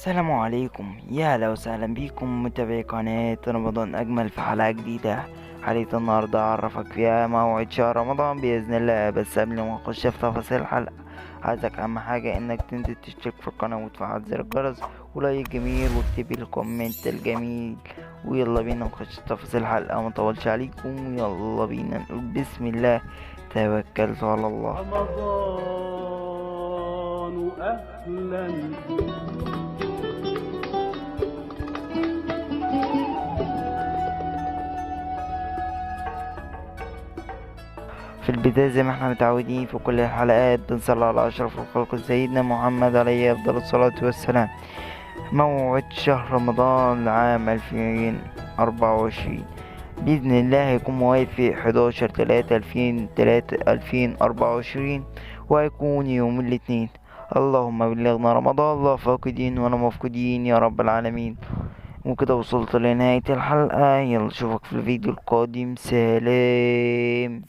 السلام عليكم، يا هلا وسهلا بكم متابعي قناة رمضان أجمل في حلقة جديدة. حلقة النهاردة أعرفك فيها موعد شهر رمضان بإذن الله. بس قبل ما نخش في تفاصيل الحلقة، عايزك أهم حاجة إنك تنزل تشترك في القناة وتفعل زر الجرس ولايك جميل واكتبي الكومنت الجميل. ويلا بينا نخش في تفاصيل الحلقة، مطولش عليكم، يلا بينا نقول بسم الله توكلت على الله. رمضان أهلا. في البداية زي ما احنا متعودين في كل الحلقات بنصلي على أشرف الخلق سيدنا محمد عليه أفضل الصلاة والسلام. موعد شهر رمضان لعام 2024 بإذن الله هيكون موعد في 11/3/2024، وهيكون يوم الاثنين. اللهم بلغنا رمضان لا فاقدين ولا مفقودين يا رب العالمين. وكده وصلت لنهاية الحلقة، يلا اشوفك في الفيديو القادم، سلام.